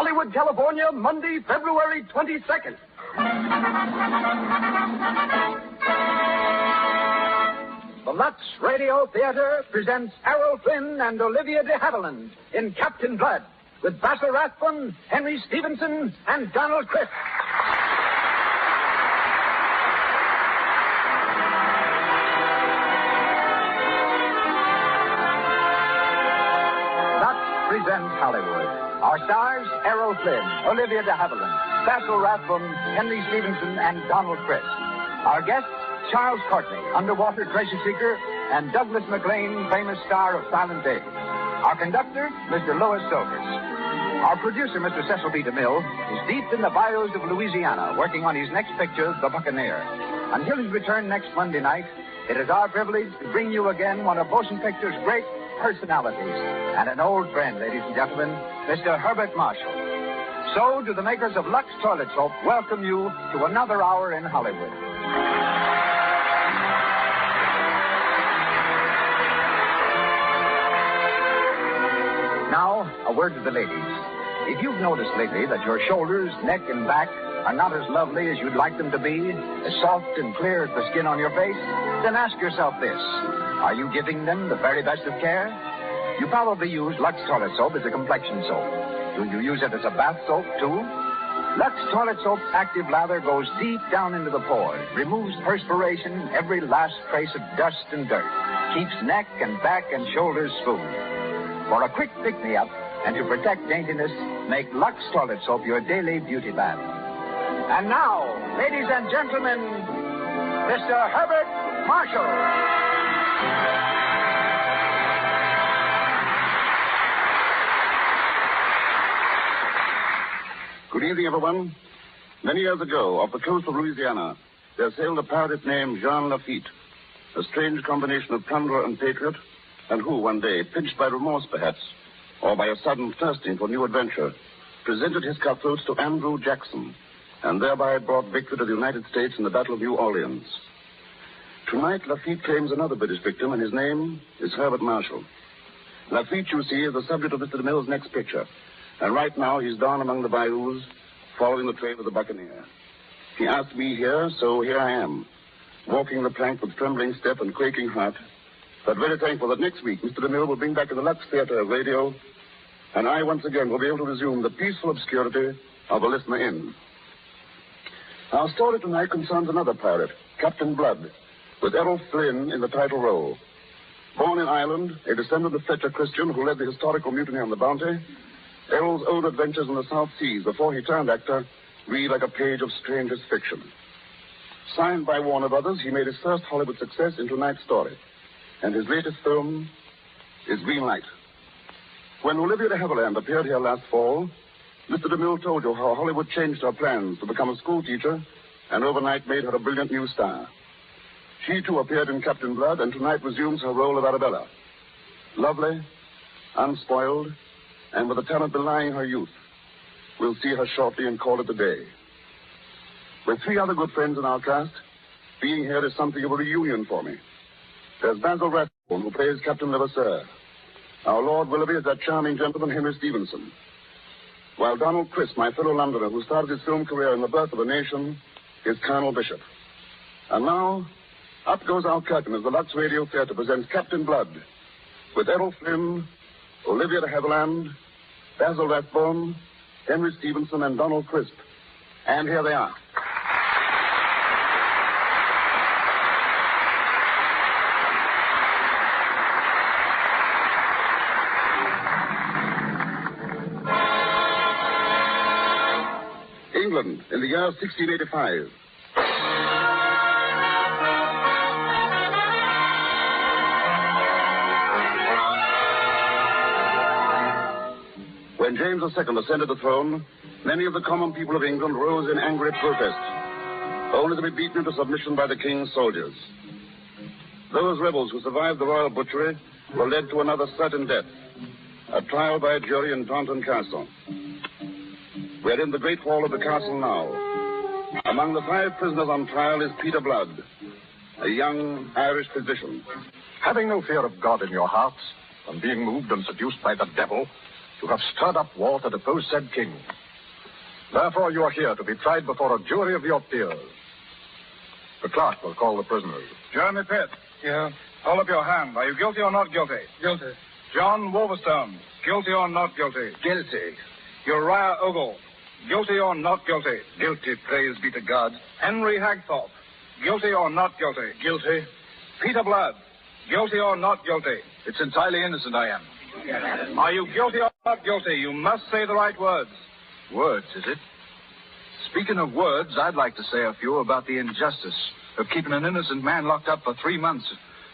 Hollywood, California, Monday, February 22nd. The Lux Radio Theater presents Errol Flynn and Olivia Dehaviland in Captain Blood with Basil Rathbone, Henry Stevenson, and Donald Crisp. Presents Hollywood. Our stars, Errol Flynn, Olivia Dehaviland, Basil Rathbone, Henry Stevenson, and Donald Crisp. Our guests, Charles Courtney, underwater treasure seeker, and Douglas MacLean, famous star of Silent Age. Our conductor, Mr. Louis Silvers. Our producer, Mr. Cecil B. DeMille, is deep in the bayous of Louisiana, working on his next picture, The Buccaneer. Until his return next Monday night, it is our privilege to bring you again one of motion picture's great personalities, and an old friend, ladies and gentlemen, Mr. Herbert Marshall. So, do the makers of Lux Toilet Soap welcome you to another hour in Hollywood. Now, a word to the ladies. If you've noticed lately that your shoulders, neck, and back are not as lovely as you'd like them to be, as soft and clear as the skin on your face, then ask yourself this. Are you giving them the very best of care? You probably use Lux Toilet Soap as a complexion soap. Do you use it as a bath soap, too? Lux Toilet Soap's active lather goes deep down into the pores, removes perspiration, every last trace of dust and dirt, keeps neck and back and shoulders smooth. For a quick pick-me-up and to protect daintiness, make Lux Toilet Soap your daily beauty bath. And now, ladies and gentlemen, Mr. Herbert Marshall. Good evening, everyone. Many years ago, off the coast of Louisiana, there sailed a pirate named Jean Lafitte, a strange combination of plunderer and patriot, and who, one day, pinched by remorse perhaps, or by a sudden thirsting for new adventure, presented his cutthroats to Andrew Jackson, and thereby brought victory to the United States in the Battle of New Orleans. Tonight, Lafitte claims another British victim, and his name is Herbert Marshall. Lafitte, you see, is the subject of Mr. DeMille's next picture. And right now, he's down among the bayous, following the trail of the Buccaneer. He asked me here, so here I am, walking the plank with trembling step and quaking heart, but very thankful that next week Mr. DeMille will bring back in the Lux Theater Radio, and I once again will be able to resume the peaceful obscurity of a listener in. Our story tonight concerns another pirate, Captain Blood, with Errol Flynn in the title role. Born in Ireland, a descendant of Fletcher Christian who led the historical mutiny on the Bounty, Errol's old adventures in the South Seas before he turned actor read like a page of strangest fiction. Signed by Warner Brothers, he made his first Hollywood success in tonight's story. And his latest film is Green Light. When Olivia Dehaviland appeared here last fall, Mr. DeMille told you how Hollywood changed her plans to become a school teacher and overnight made her a brilliant new star. She, too, appeared in Captain Blood and tonight resumes her role of Arabella. Lovely, unspoiled, and with a talent belying her youth. We'll see her shortly and call it a day. With three other good friends in our cast, being here is something of a reunion for me. There's Basil Rathbone, who plays Captain Levasseur. Our Lord Willoughby is that charming gentleman, Henry Stevenson. While Donald Crisp, my fellow Londoner, who started his film career in The Birth of a Nation, is Colonel Bishop. And now, up goes our curtain as the Lux Radio Theater presents Captain Blood, with Errol Flynn, Olivia Dehaviland, Basil Rathbone, Henry Stevenson, and Donald Crisp. And here they are. England, in the year 1685. When James II ascended the throne, many of the common people of England rose in angry protest, only to be beaten into submission by the king's soldiers. Those rebels who survived the royal butchery were led to another certain death, a trial by a jury in Taunton Castle. We're in the great hall of the castle now. Among the 5 prisoners on trial is Peter Blood, a young Irish physician. Having no fear of God in your hearts, and being moved and seduced by the devil, You have stirred up war to depose said king. Therefore, you are here to be tried before a jury of your peers. The clerk will call the prisoners. Jeremy Pitt. Yeah? Hold up your hand. Are you guilty or not guilty? Guilty. John Wolverstone. Guilty or not guilty? Guilty. Uriah Ogle. Guilty or not guilty? Guilty, praise be to God. Henry Hagthorpe. Guilty or not guilty? Guilty. Peter Blood. Guilty or not guilty? It's entirely innocent I am. Are you guilty or not guilty? You must say the right words. Words, is it? Speaking of words, I'd like to say a few about the injustice of keeping an innocent man locked up for 3 months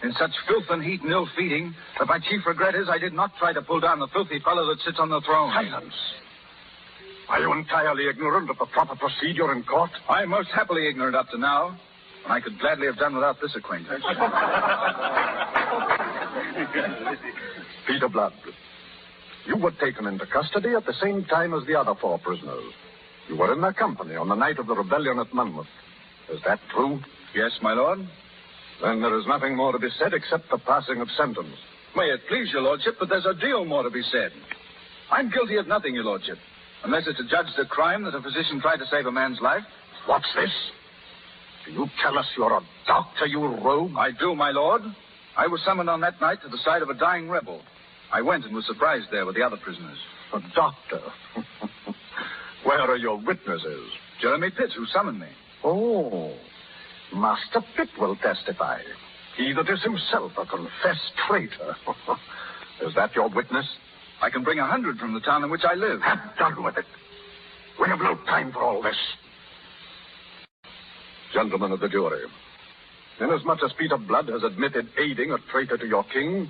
in such filth and heat and ill feeding that my chief regret is I did not try to pull down the filthy fellow that sits on the throne. Silence. Are you entirely ignorant of the proper procedure in court? I'm most happily ignorant up to now, and I could gladly have done without this acquaintance. Peter Blood, you were taken into custody at the same time as the other 4 prisoners. You were in their company on the night of the rebellion at Monmouth. Is that true? Yes, my lord. Then there is nothing more to be said except the passing of sentence. May it please your lordship, but there's a deal more to be said. I'm guilty of nothing, your lordship, unless it's to judge the crime that a physician tried to save a man's life. What's this? Do you tell us you're a doctor, you rogue? I do, my lord. I was summoned on that night to the side of a dying rebel. I went and was surprised there with the other prisoners. A doctor? Where are your witnesses? Jeremy Pitt, who summoned me. Oh, Master Pitt will testify. He that is himself a confessed traitor. Is that your witness? I can bring 100 from the town in which I live. Have done with it. We have no time for all this. Gentlemen of the jury, inasmuch as Peter Blood has admitted aiding a traitor to your king,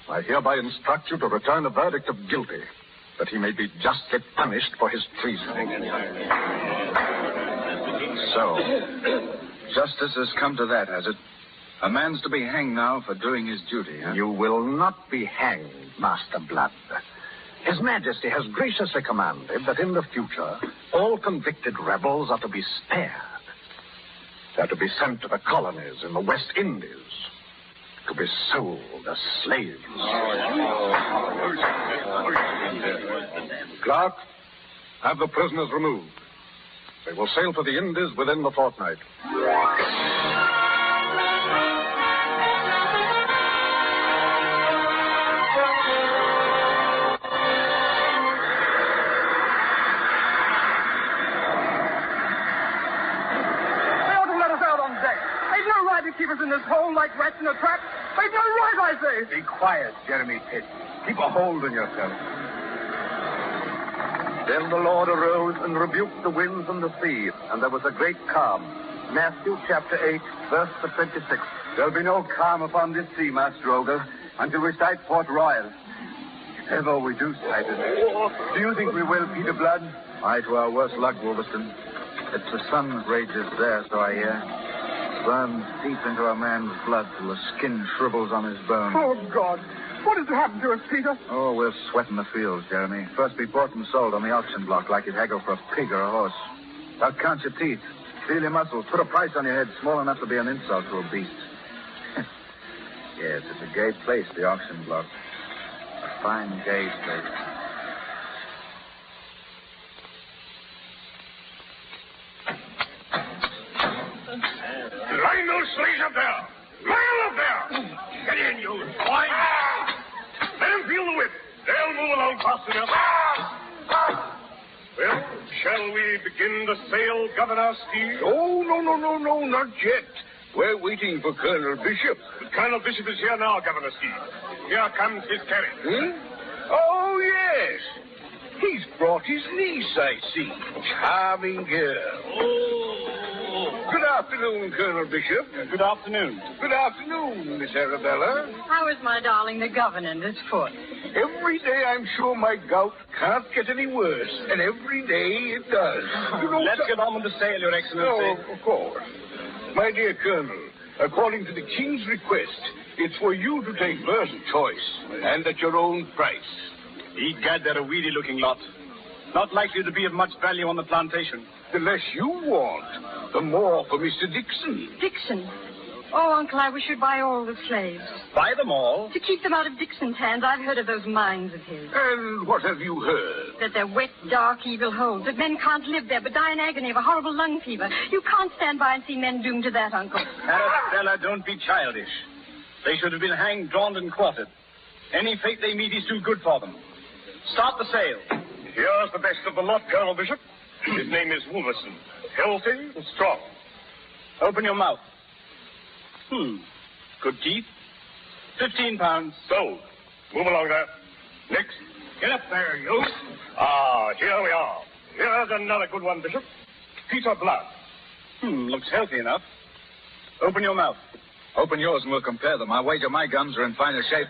I hereby instruct you to return a verdict of guilty, that he may be justly punished for his treason. So, justice has come to that, has it? A man's to be hanged now for doing his duty, huh? You will not be hanged, Master Blood. His Majesty has graciously commanded that in the future, all convicted rebels are to be spared. They're to be sent to the colonies in the West Indies, to be sold as slaves. Clerk, have the prisoners removed. They will sail for the Indies within the fortnight. Keep us in this hole like rats in a trap. They've no right, I say. Be quiet, Jeremy Pitt. Keep a hold on yourself. Then the Lord arose and rebuked the winds and the sea, and there was a great calm. Matthew chapter 8, verse the 26th. There'll be no calm upon this sea, Master Ogre, until we sight Port Royal. If ever we do sight it. Do you think we will, Peter Blood? Aye, to our worst luck, Wolverstone. It's the sun that rages there, so I hear. Burns deep into a man's blood till the skin shrivels on his bones. Oh, God. What has happened to us, Peter? Oh, we're sweating the fields, Jeremy. First be bought and sold on the auction block like you'd haggle for a pig or a horse. Now count your teeth. Feel your muscles. Put a price on your head small enough to be an insult to a beast. Yes, it's a gay place, the auction block. A fine, gay place. Line those slaves up there! Line up there! Get in, you swine! Let them feel the whip. They'll move along fast enough. Well, shall we begin to sail, Governor Steve? Oh, no, not yet. We're waiting for Colonel Bishop. Colonel Bishop is here now, Governor Steve. Here comes his carriage. Oh, yes. He's brought his niece, I see. Charming girl. Oh. Good afternoon, Colonel Bishop. Good afternoon. Good afternoon, Miss Arabella. How is my darling, the governor, and his foot? Every day I'm sure my gout can't get any worse, and every day it does. You know, Let's get on with the sail, Your Excellency. Oh, of course. My dear Colonel, according to the King's request, it's for you to take first choice, and at your own price. Egad, they're a weedy-looking lot. Not likely to be of much value on the plantation. The less you want, the more for Mr. Dixon. Dixon. Oh, Uncle, I wish you'd buy all the slaves. Buy them all? To keep them out of Dixon's hands. I've heard of those mines of his. And what have you heard? That they're wet, dark, evil holes. That men can't live there but die in agony of a horrible lung fever. You can't stand by and see men doomed to that, Uncle. Arabella, don't be childish. They should have been hanged, drawn, and quartered. Any fate they meet is too good for them. Start the sale. Here's the best of the lot, Colonel Bishop. His name is Wolverson. Healthy and strong. Open your mouth. Good teeth. 15 pounds. Sold. Move along there. Next. Get up there, you. Ah, here we are. Here's another good one, Bishop. Peter Blood. Looks healthy enough. Open your mouth. Open yours and we'll compare them. I wager my guns are in finer shape.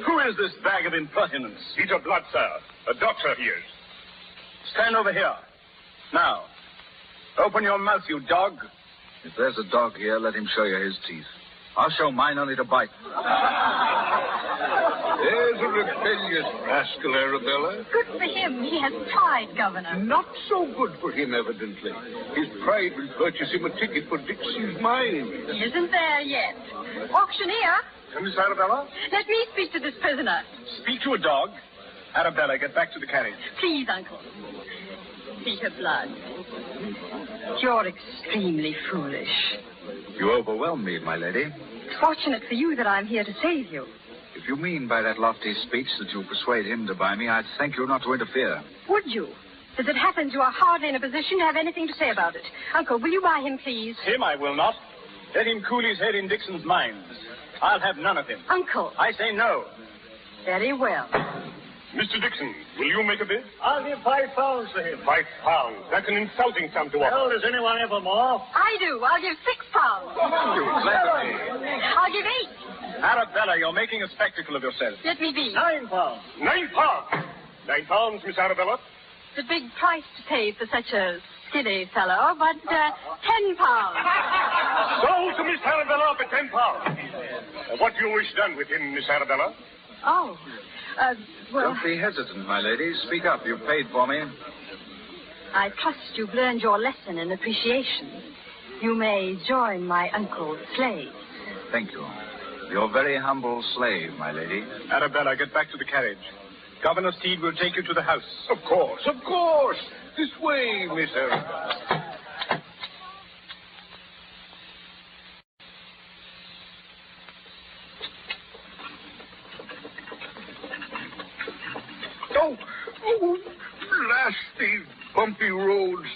Who is this bag of impertinence? Peter Blood, sir. A doctor he is. Stand over here. Now, open your mouth, you dog. If there's a dog here, let him show you his teeth. I'll show mine only to bite. There's a rebellious rascal, Arabella. Good for him. He has pride, Governor. Not so good for him, evidently. His pride will purchase him a ticket for Dixon's mine. He isn't there yet. Auctioneer, Miss Arabella? let me speak to this prisoner. Speak to a dog. Arabella, get back to the carriage. Please, Uncle. Peter Blood. You're extremely foolish. You overwhelm me, my lady. It's fortunate for you that I'm here to save you. If you mean by that lofty speech that you'll persuade him to buy me, I'd thank you not to interfere. Would you? As it happens, you are hardly in a position to have anything to say about it. Uncle, will you buy him, please? Him I will not. Let him cool his head in Dixon's mines. I'll have none of him. Uncle. I say no. Very well. Mr. Dixon, will you make a bid? I'll give £5 for him. £5. That's an insulting sum to offer. Well, does anyone ever more? I do. I'll give £6. You flatter me. I'll give £8. Arabella, you're making a spectacle of yourself. Let me be. £9. £9. £9, Miss Arabella. It's a big price to pay for such a skinny fellow, but £10. Sold to Miss Arabella for £10. What do you wish done with him, Miss Arabella? Oh, well, Don't be hesitant, my lady. Speak up. You've paid for me. I trust you've learned your lesson in appreciation. You may join my uncle's slaves. Thank you. Your very humble slave, my lady. Arabella, get back to the carriage. Governor Steed will take you to the house. Of course, of course. This way, Miss Arabella. Oh, blast these bumpy roads.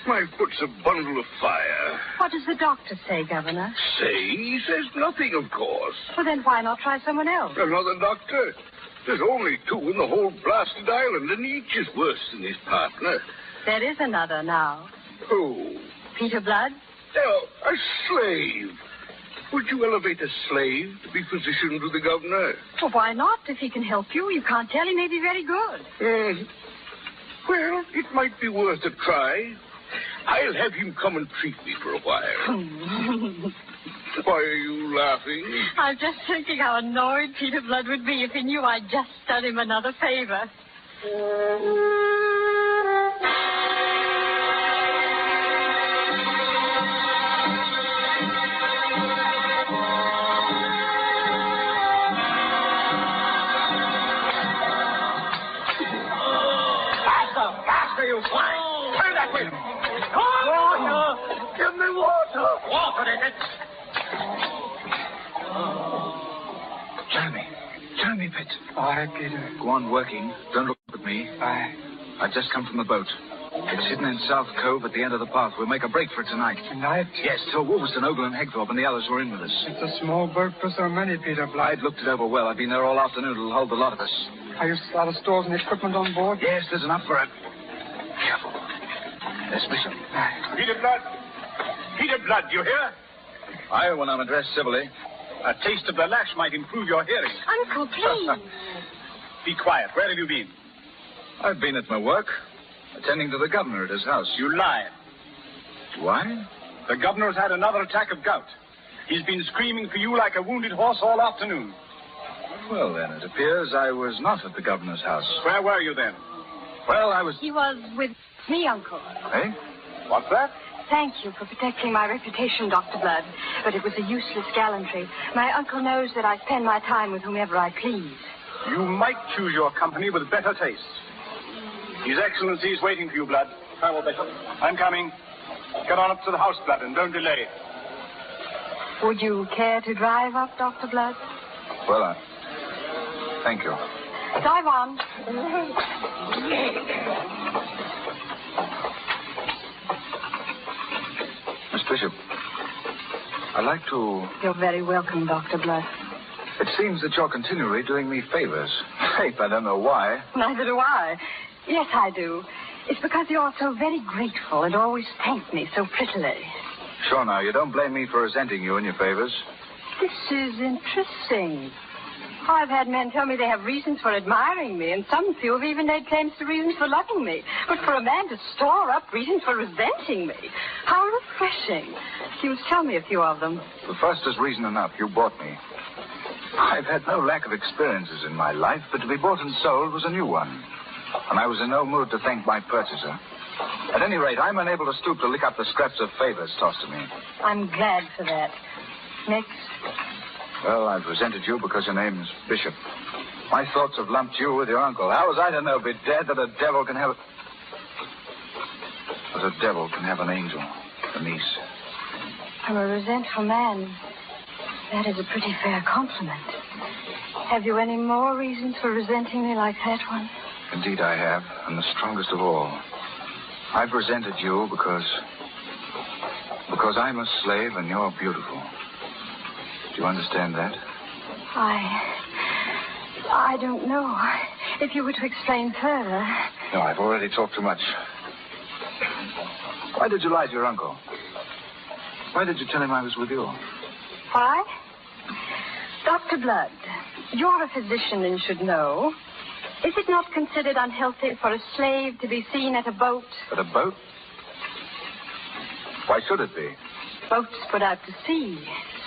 My foot's a bundle of fire. What does the doctor say, Governor? Say? He says nothing, of course. Well, then why not try someone else? Another doctor? There's only two in the whole blasted island, and each is worse than his partner. There is another now. Who? Peter Blood? Oh, a slave. Would you elevate a slave to be physician to the governor? Well, why not? If he can help you, you can't tell. He may be very good. Well, it might be worth a try. I'll have him come and treat me for a while. Why are you laughing? I'm just thinking how annoyed Peter Blood would be if he knew I'd just done him another favor. Faster, you swine! Turn that way! Water! Give me water! Water, is it? Jeremy Pitt. Aye, Peter. Go on working. Don't look at me. Aye. I've just come from the boat. It's hidden in South Cove at the end of the path. We'll make a break for it tonight. Tonight? Yes, till Wolverstone, Ogle, and Hegthorpe and the others were in with us. It's a small boat for so many, Peter Blood. I've looked it over well. I've been there all afternoon. It'll hold the lot of us. Are you out of stores and equipment on board? Yes, there's enough for it. Careful. Yes, Bishop. Peter Blood. Peter Blood, you hear? I, when I'm addressed civilly. A taste of the lash might improve your hearing. Uncle, please. Be quiet. Where have you been? I've been at my work, attending to the governor at his house. You lie. Do I? The governor's had another attack of gout. He's been screaming for you like a wounded horse all afternoon. Well, then, it appears I was not at the governor's house. Where were you then? Well, I was... He was with me, Uncle. Eh? What's that? thank you for protecting my reputation, Dr. Blood. But it was a useless gallantry. My uncle knows that I spend my time with whomever I please. You might choose your company with better taste. His Excellency is waiting for you, Blood. Farewell, Bishop. I'm coming. Get on up to the house, Blood, and don't delay. Would you care to drive up, Dr. Blood? Well, thank you. Drive on. Miss Bishop, I'd like to... You're very welcome, Dr. Blood. It seems that you're continually doing me favors. Faith, I don't know why. Neither do I. Yes, I do. It's because you're so very grateful and always thank me so prettily. Sure, now, you don't blame me for resenting you and your favors. This is interesting. I've had men tell me they have reasons for admiring me, and some few have even made claims to reasons for loving me. But for a man to store up reasons for resenting me, how refreshing. You must tell me a few of them. The first is reason enough. You bought me. I've had no lack of experiences in my life, but to be bought and sold was a new one. And I was in no mood to thank my purchaser. At any rate, I'm unable to stoop to lick up the scraps of favors tossed to me. I'm glad for that. Next. Well, I've resented you because your name's Bishop. My thoughts have lumped you with your uncle. How was I to know, be dead, that a devil can have... That a devil can have an angel, a niece? I'm a resentful man. That is a pretty fair compliment. Have you any more reasons for resenting me like that one? Indeed I have, and the strongest of all. I've resented you because I'm a slave and you're beautiful. Do you understand that? I don't know. If you were to explain further... No, I've already talked too much. Why did you lie to your uncle? Why did you tell him I was with you? Why? Dr. Blood, you're a physician and should know. Is it not considered unhealthy for a slave to be seen at a boat? At a boat? Why should it be? Boats put out to sea.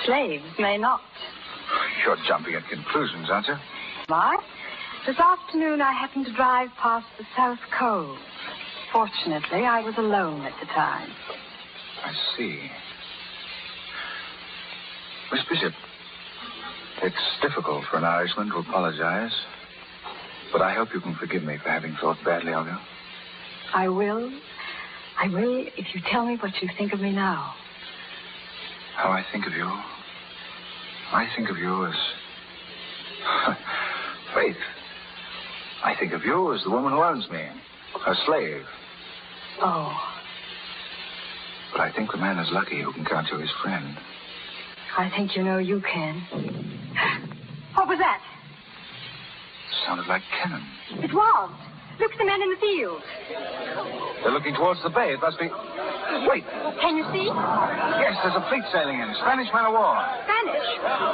Slaves may not. You're jumping at conclusions, aren't you? Why? This afternoon I happened to drive past the South Cove. Fortunately, I was alone at the time. I see. Miss Bishop, it's difficult for an Irishman to apologize, but I hope you can forgive me for having thought badly of you. I will. I will if you tell me what you think of me now. How I think of you? I think of you as... Faith. I think of you as the woman who owns me. Her slave. Oh. But I think the man is lucky who can count you his friend. I think you know you can. What was that? It sounded like cannon. It was. Look at the men in the field. They're looking towards the bay. It must be... Wait. Can you see? Yes, there's a fleet sailing in. Spanish man of war. Spanish?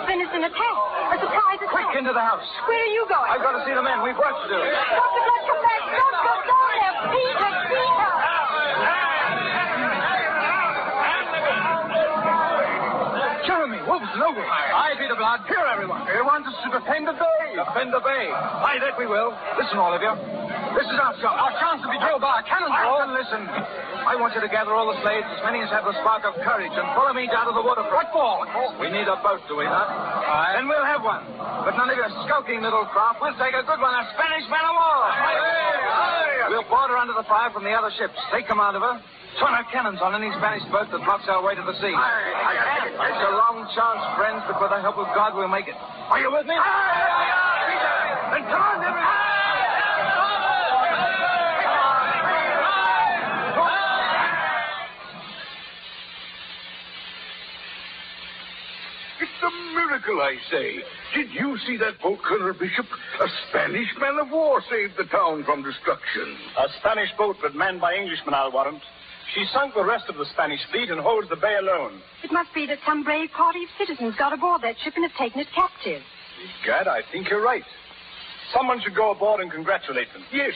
Then it's an attack. A surprise attack. Quick, into the house. Where are you going? I've got to see the men. We've work to do. Dr. Blood, come back. Don't go down there. Peter, Peter. Jeremy, Wolverton, over. Aye, Peter Blood. Here, everyone. They want us to defend the bay. Defend the bay. Aye, that we will. Listen, all of you. This is our shot. Our chance to be drilled by a cannonball. Listen. I want you to gather all the slaves, as many as have the spark of courage, and follow me down to the waterfront. What for? We need a boat, do we not? Aye. Then we'll have one. But none of your skulking little craft. We'll take a good one, a Spanish man of war. Aye. We'll board her under the fire from the other ships. Take command of her. Turn our cannons on any Spanish boat that blocks our way to the sea. It's a long chance, friends, but with the help of God, we'll make it. Are you with me? Then come on, everyone. It's a miracle, I say. Did you see that boat, Colonel Bishop? A Spanish man of war saved the town from destruction. A Spanish boat, but manned by Englishmen, I'll warrant. She sunk the rest of the Spanish fleet and holds the bay alone. It must be that some brave party of citizens got aboard that ship and have taken it captive. Gad, I think you're right. Someone should go aboard and congratulate them. Yes,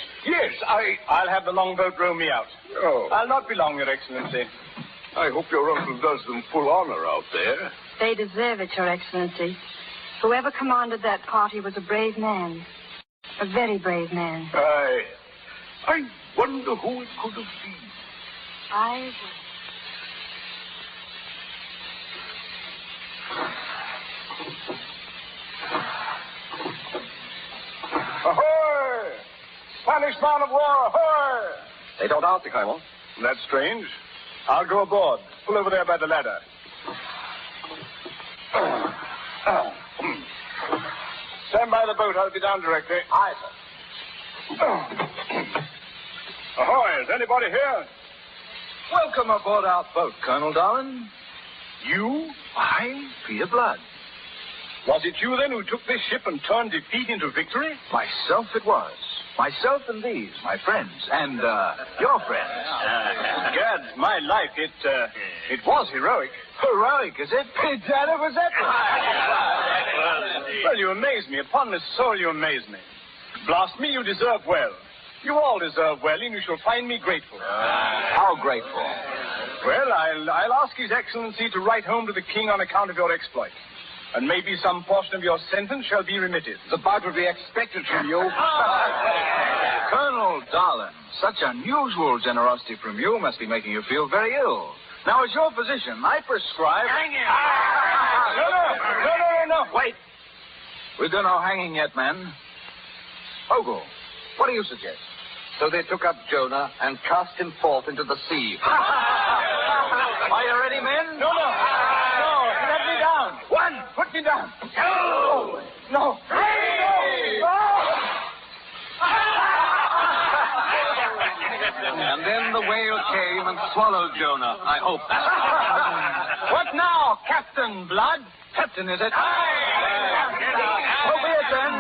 I'll have the longboat row me out. Oh. I'll not be long, Your Excellency. I hope your uncle does them full honor out there. They deserve it, Your Excellency. Whoever commanded that party was a brave man. A very brave man. I wonder who it could have been. Ahoy! Spanish man of war, ahoy! They don't answer, Colonel. That's strange. I'll go aboard. Pull over there by the ladder. Stand by the boat. I'll be down directly. Aye, sir. Ahoy! Is anybody here? Welcome aboard our boat, Colonel Darwin. You? I, Peter Blood. Was it you then who took this ship and turned defeat into victory? Myself it was. Myself and these, my friends, and, your friends. Gad, my life, it was heroic. Heroic, is it? Dad, it was that. Well, you amaze me. Upon my soul, you amaze me. Blast me, you deserve well. You all deserve well, and you shall find me grateful. How grateful? Well, I'll ask His Excellency to write home to the King on account of your exploit. And maybe some portion of your sentence shall be remitted. The part would be expected from you. Colonel Darwin, such unusual generosity from you must be making you feel very ill. Now, as your physician, I prescribe... Hanging! No. Wait. We'll do no hanging yet, men. Ogle, what do you suggest? So they took up Jonah and cast him forth into the sea. Are you ready, men? No. Let me down. One, put me down. No. And then the whale came and swallowed Jonah, I hope. What now, Captain Blood? Captain, is it? So be it, then.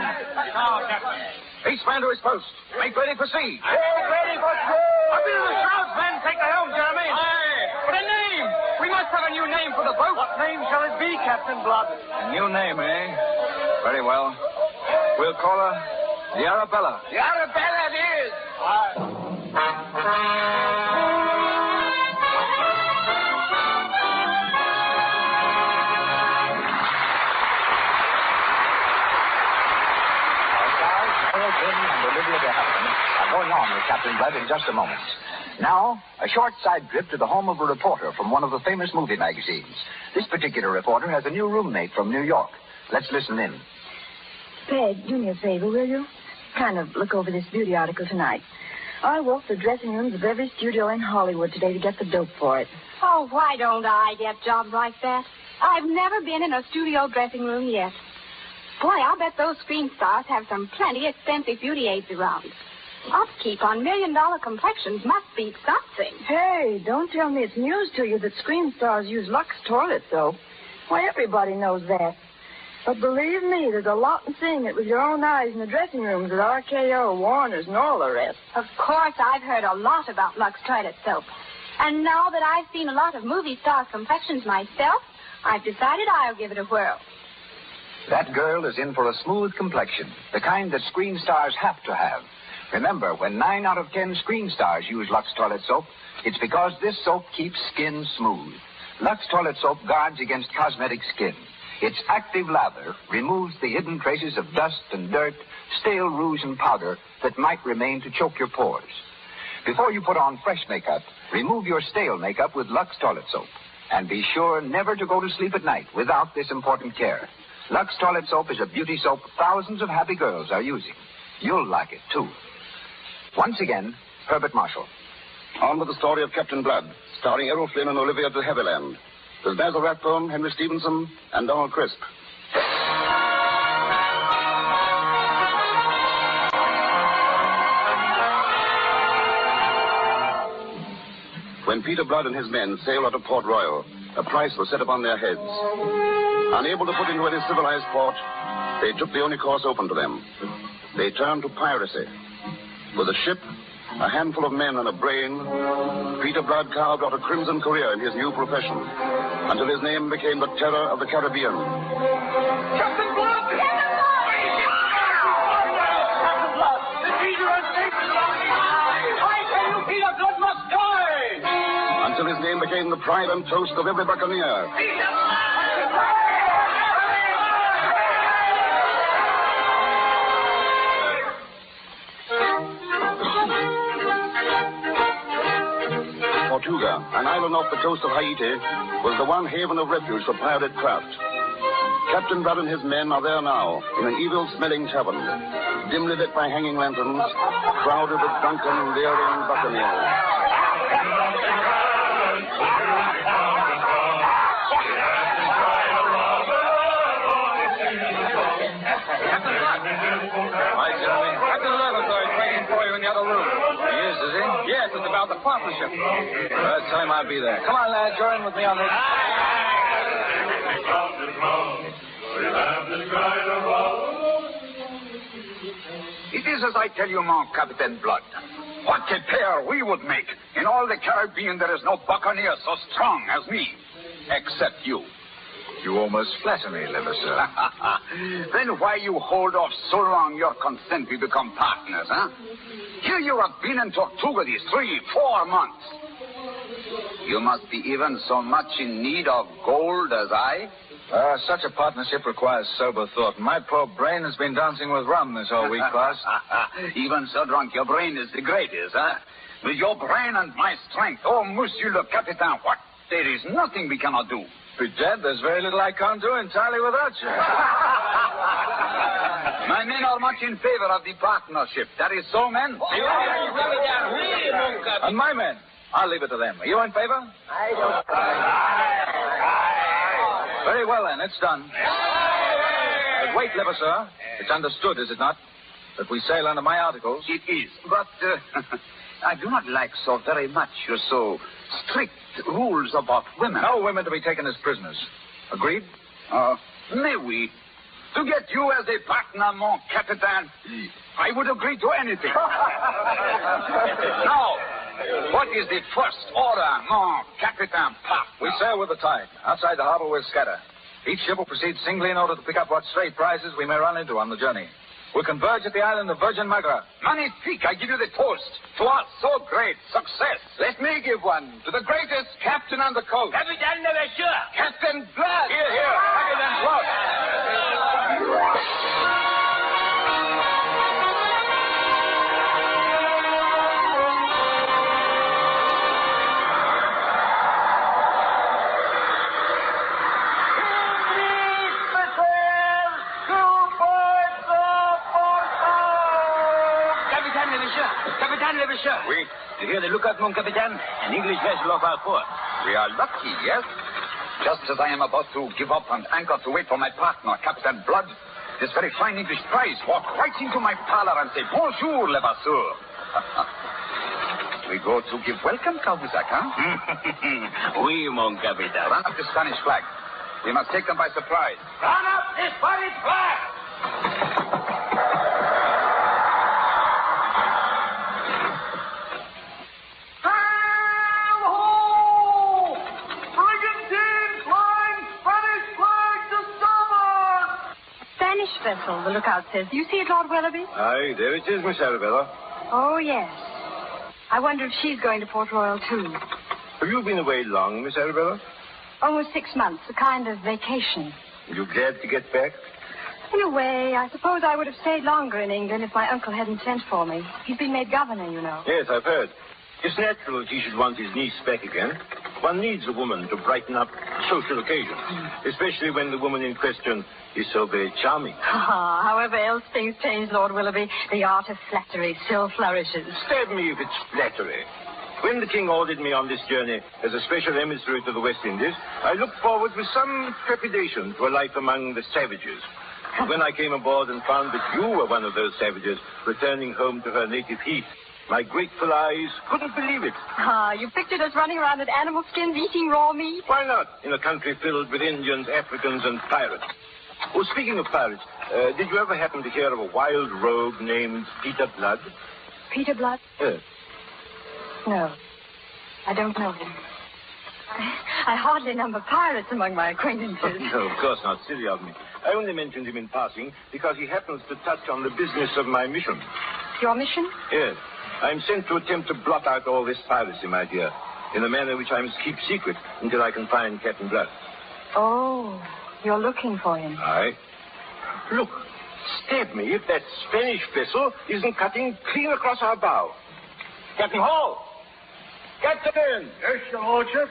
Each man to his post. Make ready for sea. Ready for sea! Up into the shrouds, men. Take the helm, Jeremy. But a name. We must have a new name for the boat. What name shall it be, Captain Blood? A new name, eh? Very well. We'll call her the Arabella. The Arabella it is! Errol Flynn and Olivia Dehaviland are going on with Captain Blood in just a moment. Now, a short side trip to the home of a reporter from one of the famous movie magazines. This particular reporter has a new roommate from New York. Let's listen in. Peg, do me a favor, will you? Kind of look over this beauty article tonight. I walked the dressing rooms of every studio in Hollywood today to get the dope for it. Oh, why don't I get jobs like that? I've never been in a studio dressing room yet. Boy, I'll bet those screen stars have some plenty expensive beauty aids around. Upkeep on million-dollar complexions must be something. Hey, don't tell me it's news to you that screen stars use Lux toilet soap. Why, everybody knows that. But believe me, there's a lot in seeing it with your own eyes in the dressing rooms at RKO, Warner's, and all the rest. Of course, I've heard a lot about Lux toilet soap. And now that I've seen a lot of movie stars' complexions myself, I've decided I'll give it a whirl. That girl is in for a smooth complexion, the kind that screen stars have to have. Remember, when 9 out of 10 screen stars use Lux toilet soap, it's because this soap keeps skin smooth. Lux toilet soap guards against cosmetic skin. Its active lather removes the hidden traces of dust and dirt, stale rouge and powder that might remain to choke your pores. Before you put on fresh makeup, remove your stale makeup with Lux toilet soap. And be sure never to go to sleep at night without this important care. Lux toilet soap is a beauty soap thousands of happy girls are using. You'll like it, too. Once again, Herbert Marshall. On with the story of Captain Blood, starring Errol Flynn and Olivia Dehaviland. There's Basil Rathbone, Henry Stevenson, and Donald Crisp. When Peter Blood and his men sailed out of Port Royal, a price was set upon their heads. Unable to put into any civilized port, they took the only course open to them. They turned to piracy. With a ship, a handful of men, and a brain, Peter Blood carved out a crimson career in his new profession, until his name became the terror of the Caribbean. Captain Blood! Captain Blood! The Peter and David Blood! I tell you, Peter Blood must die! Until his name became the pride and toast of every buccaneer. Peter! Tortuga, an island off the coast of Haiti, was the one haven of refuge for pirated craft. Captain Blood and his men are there now, in an evil-smelling tavern, dimly lit by hanging lanterns, crowded with drunken, leering buccaneers. Hi, Jeremy. Captain Leventhal is waiting for you in the other room. He is he? Yes, it's about the partnership. Tell him I'll be there. Come on, lad, join with me on this. It is as I tell you, mon Captain Blood. What a pair we would make. In all the Caribbean, there is no buccaneer so strong as me. Except you. You almost flatter me, Levasseur. Then why you hold off so long your consent we become partners, huh? Here you have been in Tortuga these 3-4 months. You must be even so much in need of gold as I. Such a partnership requires sober thought. My poor brain has been dancing with rum this whole week, boss. Even so drunk, your brain is the greatest, huh? With your brain and my strength, oh, Monsieur le Capitaine, what? There is nothing we cannot do. Bedad, there's very little I can't do entirely without you. My men are much in favor of the partnership. That is so, men? And my men? I'll leave it to them. Are you in favor? I don't. Very well, then. It's done. But wait, Levasseur. It's understood, is it not, that we sail under my articles? It is, but I do not like so very much your so strict rules about women. No women to be taken as prisoners. Agreed? May we? To get you as a partner, mon Capitaine, I would agree to anything. Now, what is the first order, mon Capitaine Pop? We sail with the tide. Outside the harbor, we'll scatter. Each ship will proceed singly in order to pick up what stray prizes we may run into on the journey. We'll converge at the island of Virgin Magra. Magnifique, I give you the toast to our so great success. Let me give one to the greatest captain on the coast. Capitaine Levasseur. Captain Blood. Here. Captain Blood. Capitaine Levasseur. Oui. You hear the lookout, mon Capitaine? An English vessel off our port. We are lucky, yes? Just as I am about to give up and anchor to wait for my partner, Captain Blood, this very fine English prize walked right into my parlor and said, Bonjour, Levasseur. We go to give welcome, Cahuzac, huh? Oui, mon Capitaine. Run up the Spanish flag. We must take them by surprise. Run up the Spanish flag! Vessel, the lookout says. Do you see it, Lord Willoughby? Aye, there it is, Miss Arabella. Oh, yes. I wonder if she's going to Port Royal, too. Have you been away long, Miss Arabella? Almost 6 months, a kind of vacation. You glad to get back? In a way, I suppose I would have stayed longer in England if my uncle hadn't sent for me. He's been made governor, you know. Yes, I've heard. It's natural that he should want his niece back again. One needs a woman to brighten up social occasions, especially when the woman in question is so very charming. However else things change, Lord Willoughby, the art of flattery still flourishes. Stab me if it's flattery. When the king ordered me on this journey as a special emissary to the West Indies, I looked forward with some trepidation to a life among the savages. But when I came aboard and found that you were one of those savages returning home to her native heath, my grateful eyes couldn't believe it. You pictured us running around in animal skins eating raw meat? Why not, in a country filled with Indians, Africans, and pirates? Oh, speaking of pirates, did you ever happen to hear of a wild rogue named Peter Blood? Peter Blood? Yes. No, I don't know him. I hardly number pirates among my acquaintances. No, of course not. Silly of me. I only mentioned him in passing because he happens to touch on the business of my mission. Your mission? Yes. I'm sent to attempt to blot out all this piracy, my dear, in a manner which I must keep secret until I can find Captain Blood. Oh, you're looking for him. Aye. Look, stab me if that Spanish vessel isn't cutting clean across our bow. Captain Hall! Captain! Yes, your lordship.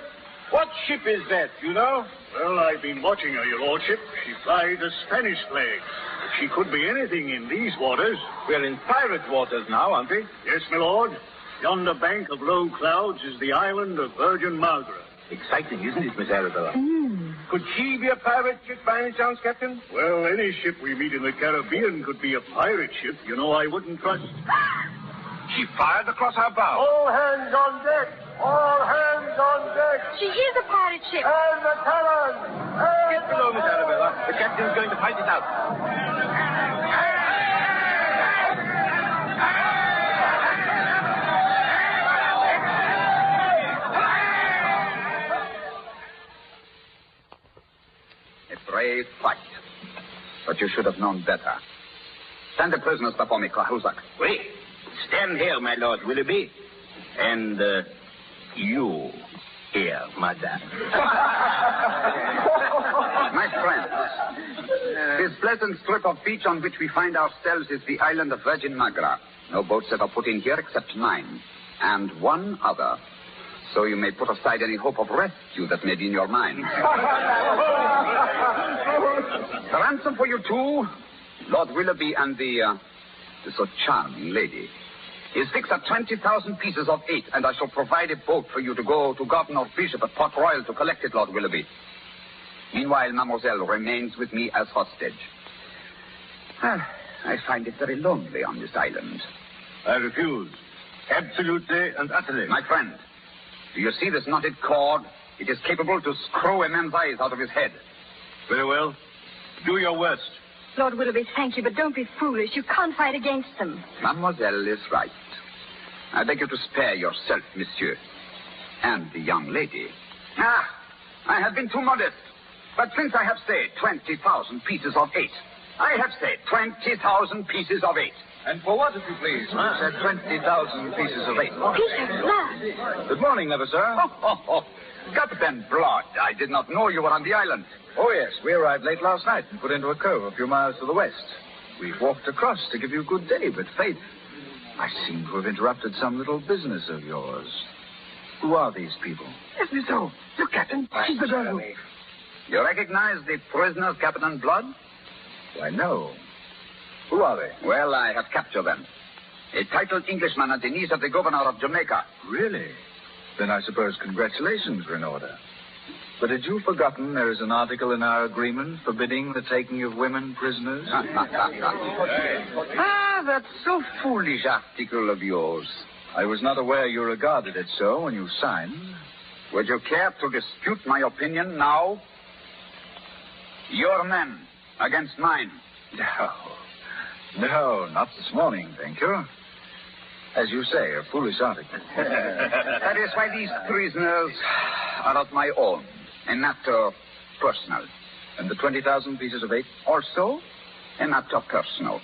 What ship is that, you know? Well, I've been watching her, your lordship. She flies a Spanish flag. But she could be anything in these waters. We're in pirate waters now, aren't we? Yes, my lord. Yonder bank of low clouds is the island of Virgin Margaret. Exciting, isn't it, Miss Arabella? Could she be a pirate ship by any chance, Captain? Well, any ship we meet in the Caribbean could be a pirate ship. You know, I wouldn't trust... She fired across our bow. All hands on deck! All hands on deck! She is a pirate ship. And the talons! Get below, Miss Arabella. The captain's going to fight it out. A brave fight. But you should have known better. Stand the prisoners before me, Klahuzak. Wait. Stand here, my Lord Willoughby. And, you here, madame. My friends, this pleasant strip of beach on which we find ourselves is the island of Virgin Margaret. No boats ever put in here except mine. And one other. So you may put aside any hope of rescue that may be in your mind. The ransom for you two, Lord Willoughby and the so charming lady, is fixed at 20,000 pieces of 8, and I shall provide a boat for you to go to Governor Bishop at Port Royal to collect it, Lord Willoughby. Meanwhile, Mademoiselle remains with me as hostage. I find it very lonely on this island. I refuse. Absolutely and utterly. My friend, do you see this knotted cord? It is capable to screw a man's eyes out of his head. Very well. Do your worst. Lord Willoughby, thank you, but don't be foolish. You can't fight against them. Mademoiselle is right. I beg you to spare yourself, monsieur. And the young lady. I have been too modest. But since I have said 20,000 pieces of 8, I have said 20,000 pieces of 8. And for what, if you please? You said 20,000 pieces of 8. Peter Blood. Good morning, never, sir. Captain Blood, I did not know you were on the island. Oh, yes. We arrived late last night and put into a cove a few miles to the west. We've walked across to give you good day, but fate, I seem to have interrupted some little business of yours. Who are these people? Yes, me so. Look, Captain. She's the girl who... You recognize the prisoners, Captain Blood? Why, no. Who are they? Well, I have captured them. A titled Englishman at the niece of the governor of Jamaica. Really? Then I suppose congratulations are in order. But had you forgotten there is an article in our agreement forbidding the taking of women prisoners? That so foolish article of yours. I was not aware you regarded it so when you signed. Would you care to dispute my opinion now? Your men against mine. No, not this morning, thank you. As you say, a foolish article. That is why these prisoners are of my own. A matter personal. And the 20,000 pieces of 8? Also, a matter personal.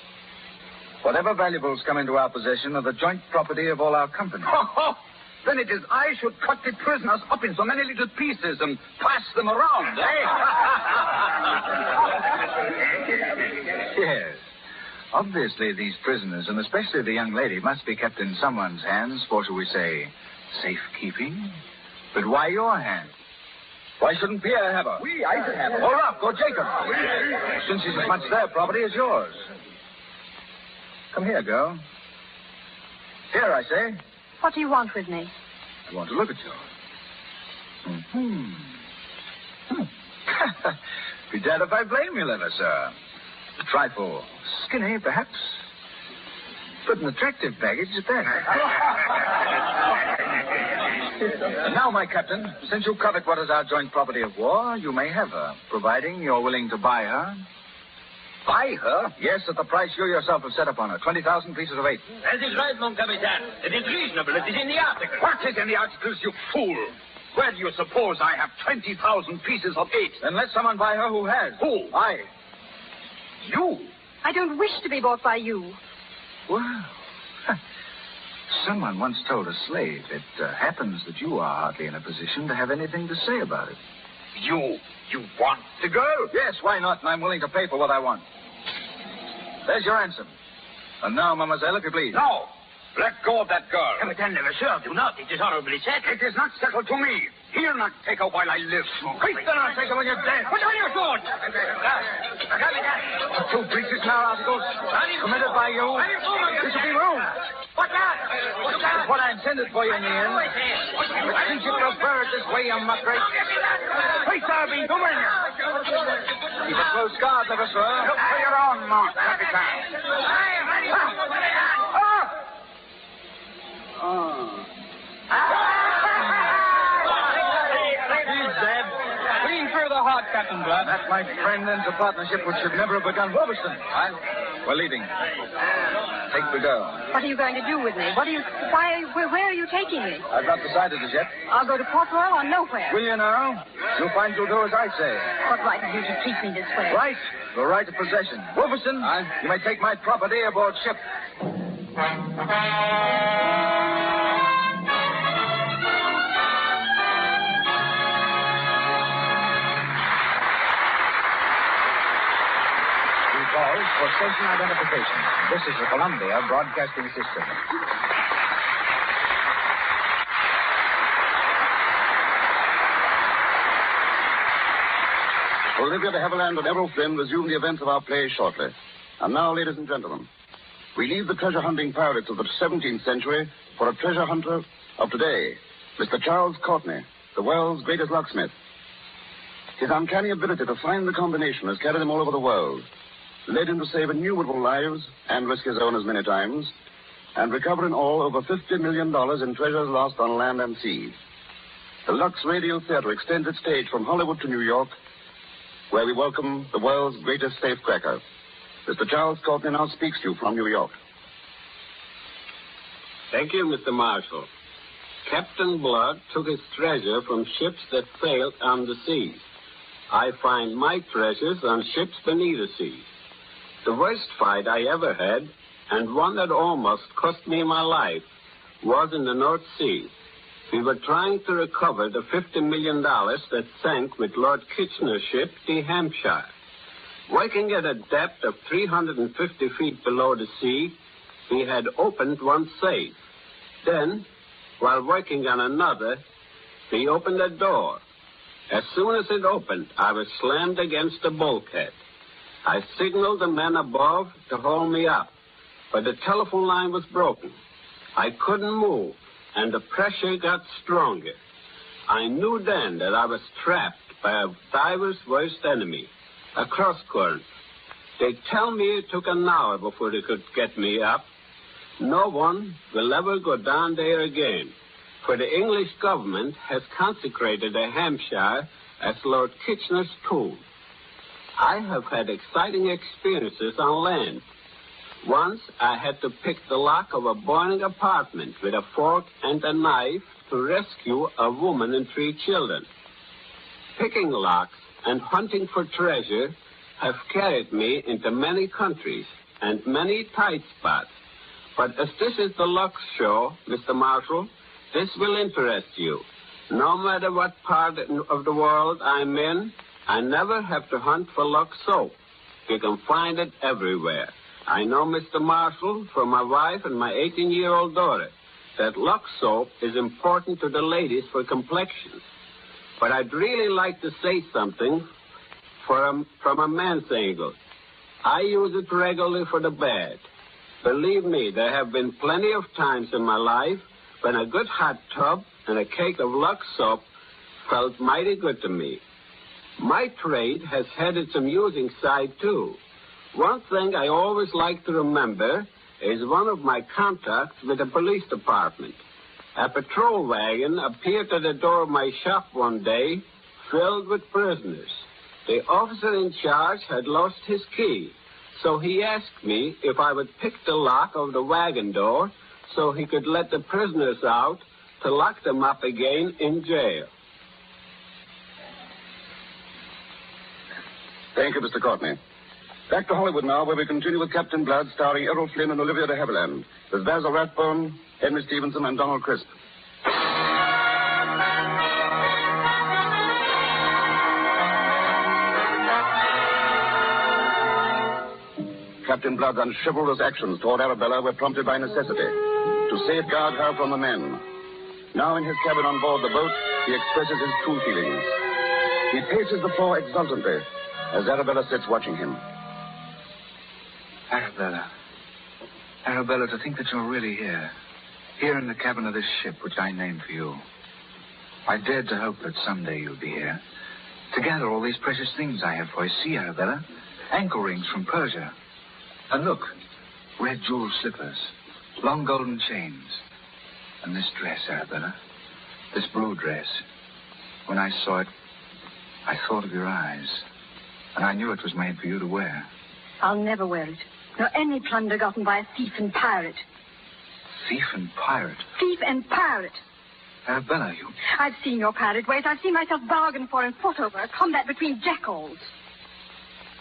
Whatever valuables come into our possession are the joint property of all our company. Then it is I should cut the prisoners up in so many little pieces and pass them around, Yes. Obviously, these prisoners, and especially the young lady, must be kept in someone's hands for, shall we say, safekeeping. But why your hands? Why shouldn't Pierre have her? I should have her. Or Rock, or Jacob. Since she's as much their property as yours. Come here, girl. Here, I say. What do you want with me? I want to look at you. Be damned if I blame you, Lever, sir. A trifle skinny, perhaps. But an attractive baggage at that. And now, my captain, since you covet what is our joint property of war, you may have her, providing you're willing to buy her. Buy her? Yes, at the price you yourself have set upon her, 20,000 pieces of 8. That is right, mon capitaine. It is reasonable. It is in the article. What is in the articles, you fool? Where do you suppose I have 20,000 pieces of 8? Then let someone buy her who has. Who? I. You? I don't wish to be bought by you. Well, someone once told a slave it happens that you are hardly in a position to have anything to say about it. You want the girl? Yes, why not? And I'm willing to pay for what I want. There's your ransom. And now, mademoiselle, if you please. No. Let go of that girl. Captain, never, sir. Do not. It is horribly set. It is not settled to me. He'll not take her while I live. He's gonna take her when you're dead. Put on your sword. The 2 breaches now, articles, committed by you. This will be ruined. What's that? That's what I intended for you in the end. But since you prefer it this way, you muckrake. Hey, Darby, come in here. Keep a close guard, never, sir. Look for your own mark, Capitan. He's dead. Clean through the heart, Captain Blood. That, my friend, ends a partnership which should never have begun. Wolverstone. We're leaving. Take the girl. What are you going to do with me? Where are you taking me? I've not decided as yet. I'll go to Port Royal or nowhere. Will you now? You'll find you'll do as I say. What right have you to treat me this way? Right. The right of possession. Wolverstone, you may take my property aboard ship. Pause for station identification. This is the Columbia Broadcasting System. Olivia Dehaviland and Errol Flynn resume the events of our play shortly. And now, ladies and gentlemen, we leave the treasure-hunting pirates of the 17th century for a treasure hunter of today, Mr. Charles Courtney, the world's greatest locksmith. His uncanny ability to find the combination has carried him all over the world, led him to save innumerable lives and risk his own as many times, and recover in all over $50 million in treasures lost on land and sea. The Lux Radio Theater extends its stage from Hollywood to New York, where we welcome the world's greatest safecracker. Mr. Charles Courtney now speaks to you from New York. Thank you, Mr. Marshall. Captain Blood took his treasure from ships that sailed on the seas. I find my treasures on ships beneath the sea. The worst fight I ever had, and one that almost cost me my life, was in the North Sea. We were trying to recover the $50 million that sank with Lord Kitchener's ship, the Hampshire. Working at a depth of 350 feet below the sea, we had opened one safe. Then, while working on another, we opened a door. As soon as it opened, I was slammed against the bulkhead. I signaled the men above to hold me up, but the telephone line was broken. I couldn't move, and the pressure got stronger. I knew then that I was trapped by a diver's worst enemy, a cross-current. They tell me it took an hour before they could get me up. No one will ever go down there again, for the English government has consecrated the Hampshire as Lord Kitchener's tomb. I have had exciting experiences on land. Once I had to pick the lock of a burning apartment with a fork and a knife to rescue a woman and 3 children. Picking locks and hunting for treasure have carried me into many countries and many tight spots. But as this is the Lux show, Mr. Marshall, this will interest you. No matter what part of the world I'm in, I never have to hunt for Lux soap. You can find it everywhere. I know, Mr. Marshall, from my wife and my 18-year-old daughter, that Lux soap is important to the ladies for complexions. But I'd really like to say something from a man's angle. I use it regularly for the bed. Believe me, there have been plenty of times in my life when a good hot tub and a cake of Lux soap felt mighty good to me. My trade has had its amusing side, too. One thing I always like to remember is one of my contacts with the police department. A patrol wagon appeared at the door of my shop one day, filled with prisoners. The officer in charge had lost his key, so he asked me if I would pick the lock of the wagon door so he could let the prisoners out to lock them up again in jail. Thank you, Mr. Courtney. Back to Hollywood now, where we continue with Captain Blood, starring Errol Flynn and Olivia Dehaviland, with Basil Rathbone, Henry Stevenson, and Donald Crisp. Captain Blood's unchivalrous actions toward Arabella were prompted by necessity to safeguard her from the men. Now in his cabin on board the boat, he expresses his true feelings. He paces the floor exultantly as Arabella sits watching him. Arabella. Arabella, to think that you're really here. Here in the cabin of this ship, which I named for you. I dared to hope that someday you'd be here. To gather all these precious things I have for you. See, Arabella? Ankle rings from Persia. And look, red jeweled slippers. Long golden chains. And this dress, Arabella. This blue dress. When I saw it, I thought of your eyes. And I knew it was made for you to wear. I'll never wear it. Nor any plunder gotten by a thief and pirate. Thief and pirate? Thief and pirate. Arabella, you... I've seen your pirate ways. I've seen myself bargain for and fought over a combat between jackals.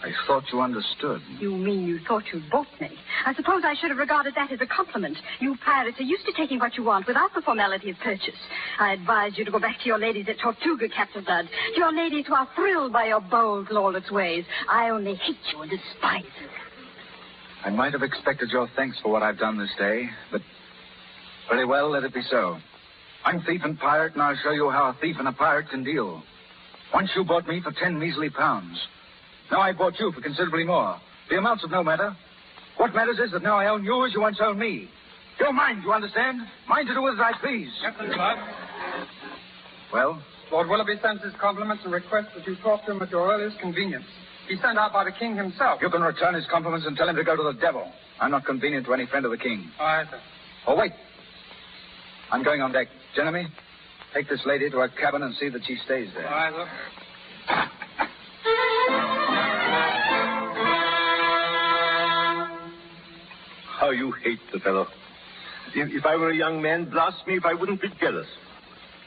I thought you understood. You mean you thought you'd bought me? I suppose I should have regarded that as a compliment. You pirates are used to taking what you want without the formality of purchase. I advise you to go back to your ladies at Tortuga, Captain Blood. To your ladies who are thrilled by your bold, lawless ways. I only hate you and despise you. I might have expected your thanks for what I've done this day, but... Very well, let it be so. I'm thief and pirate, and I'll show you how a thief and a pirate can deal. Once you bought me for 10 measly pounds. Now I bought you for considerably more. The amounts of no matter. What matters is that now I own you as you once owned me. You're mine, you understand? Mine to do with as I please. Captain Blood. Well? Lord Willoughby sends his compliments and requests that you talk to him at your earliest convenience. He's sent out by the king himself. You can return his compliments and tell him to go to the devil. I'm not convenient to any friend of the king. All right, sir. Oh, wait. I'm going on deck. Jeremy, take this lady to her cabin and see that she stays there. All right, sir. How you hate the fellow. If I were a young man, blast me if I wouldn't be jealous.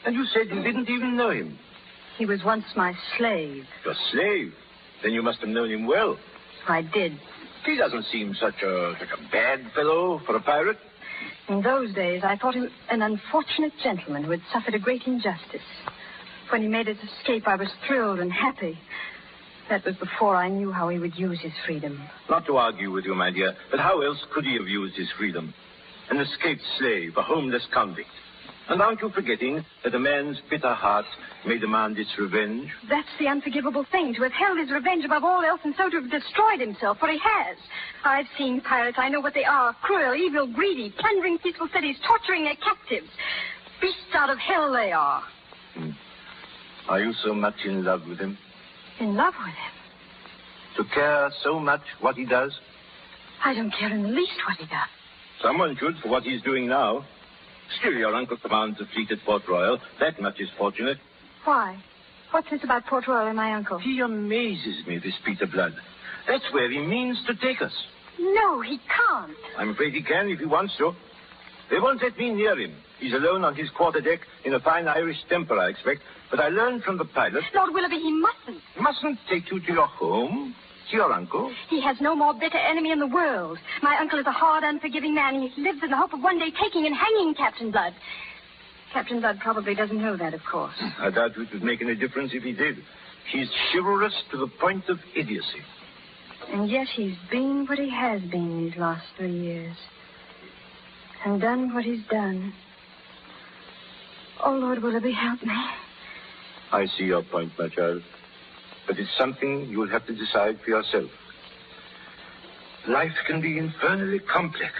And you said you didn't even know him. He was once my slave. Your slave? Then you must have known him well. I did. He doesn't seem such a bad fellow for a pirate. In those days, I thought him an unfortunate gentleman who had suffered a great injustice. When he made his escape, I was thrilled and happy. That was before I knew how he would use his freedom. Not to argue with you, my dear, but how else could he have used his freedom? An escaped slave, a homeless convict. And aren't you forgetting that a man's bitter heart may demand its revenge? That's the unforgivable thing, to have held his revenge above all else and so to have destroyed himself, for he has. I've seen pirates. I know what they are. Cruel, evil, greedy, plundering peaceful cities, torturing their captives. Beasts out of hell they are. Are you so much in love with him? In love with him? To care so much what he does? I don't care in the least what he does. Someone should for what he's doing now. Still, your uncle commands a fleet at Port Royal. That much is fortunate. Why? What's this about Port Royal and my uncle? He amazes me, this Peter Blood. That's where he means to take us. No, he can't. I'm afraid he can if he wants to. They won't let me near him. He's alone on his quarterdeck in a fine Irish temper, I expect. But I learned from the pilot... Lord Willoughby, he mustn't. Mustn't take you to your home? To your uncle? He has no more bitter enemy in the world. My uncle is a hard, unforgiving man. He lives in the hope of one day taking and hanging Captain Blood. Captain Blood probably doesn't know that, of course. I doubt it would make any difference if he did. He's chivalrous to the point of idiocy. And yet he's been what he has been these last 3 years. And done what he's done. Oh, Lord Willoughby, help me. I see your point, my child. But it's something you'll have to decide for yourself. Life can be infernally complex.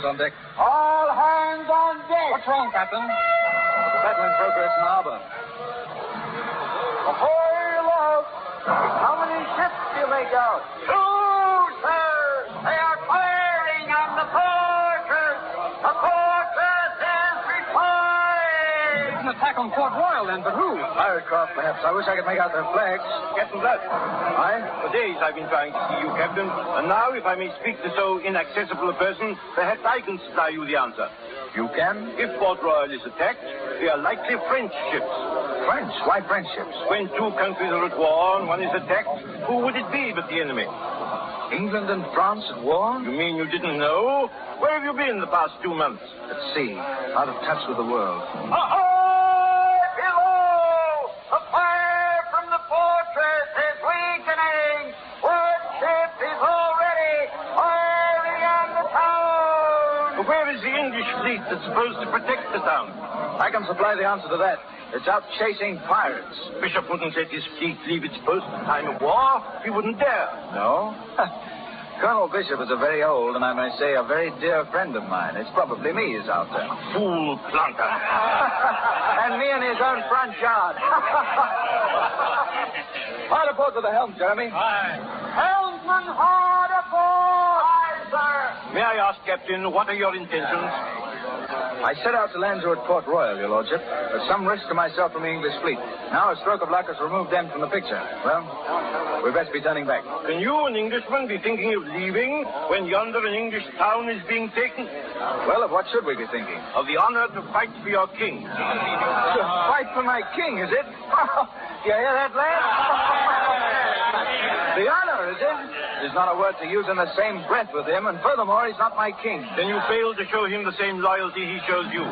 On deck. All hands on deck. What's wrong, Captain? The battle in progress in harbor. Ahoy, love. How many ships do they go? 2, sir. They are firing on the fortress. The fortress is reprised. It's an attack from Port Royal, then, but who? Pirate craft, perhaps. I wish I could make out their flags. Captain Blood. Aye? For days I've been trying to see you, Captain. And now, if I may speak to so inaccessible a person, perhaps I can supply you the answer. You can? If Port Royal is attacked, they are likely French ships. French? Why French ships? When two countries are at war and one is attacked, who would it be but the enemy? England and France at war? You mean you didn't know? Where have you been the past 2 months? At sea, out of touch with the world. Ahoy! Below! The fire from the fortress is weakening! One ship is already firing on the town! But where is the English fleet that's supposed to protect the town? I can supply the answer to that. It's out chasing pirates. Bishop wouldn't let his fleet leave its post in time of war. He wouldn't dare. No? Colonel Bishop is a very old and I may say a very dear friend of mine. It's probably me who's out there. Fool planter. And me in his own front yard. Hard aboard with the helm, Jeremy. Aye. Helmsman, hard aboard! Aye, sir. May I ask, Captain, what are your intentions? I set out to land you at Port Royal, Your Lordship, at some risk to myself from the English fleet. Now a stroke of luck has removed them from the picture. Well, we best be turning back. Can you, an Englishman, be thinking of leaving when yonder an English town is being taken? Well, of what should we be thinking? Of the honor to fight for your king. To fight for my king, is it? You hear that, lad? The honor, is it? There's not a word to use in the same breath with him, and furthermore, he's not my king. Then you failed to show him the same loyalty he shows you.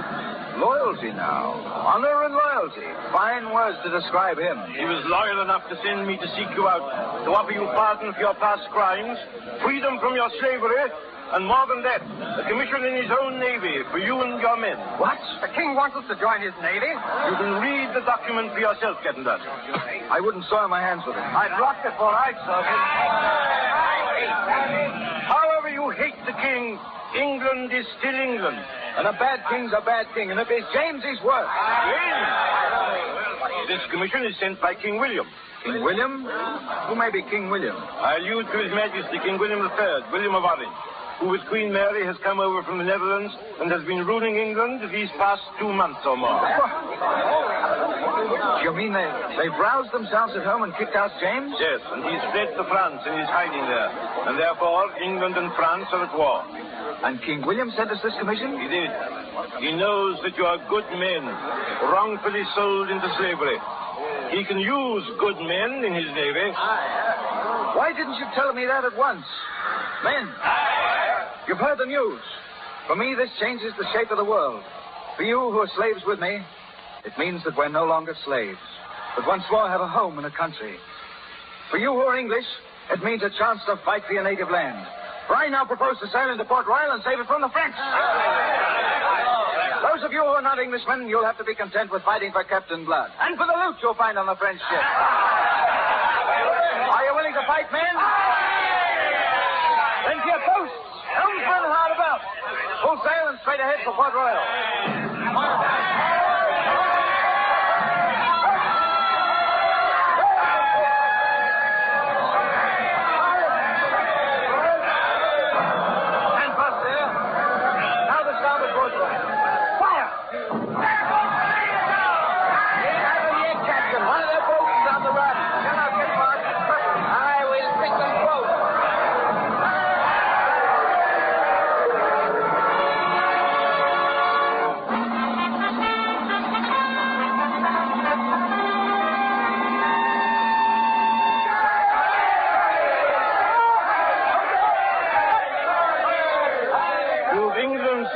Loyalty now. Honor and loyalty. Fine words to describe him. He was loyal enough to send me to seek you out, to offer you pardon for your past crimes, freedom from your slavery, and more than that, a commission in his own navy for you and your men. What? The king wants us to join his navy? You can read the document for yourself, Captain Blood. I wouldn't soil my hands with it. I'd locked it before I saw it. However you hate the king, England is still England. And a bad king's a bad king, and if it's James, he's worse. James? This commission is sent by King William. King William? Who may be King William? I allude to His Majesty King William III, William of Orange, who with Queen Mary has come over from the Netherlands and has been ruling England these past 2 months or more. You mean they've roused themselves at home and kicked out James? Yes, and he's fled to France and is hiding there. And therefore, England and France are at war. And King William sent us this commission? He did. He knows that you are good men, wrongfully sold into slavery. He can use good men in his navy. Why didn't you tell me that at once? Men, you've heard the news. For me, this changes the shape of the world. For you who are slaves with me, it means that we're no longer slaves, but once more have a home and a country. For you who are English, it means a chance to fight for your native land. For I now propose to sail into Port Royal and save it from the French. Those of you who are not Englishmen, you'll have to be content with fighting for Captain Blood. And for the loot you'll find on the French ship. Are you willing to fight, men? Then to your posts. Helmsman, hard about. Full sail and straight ahead for Port Royal.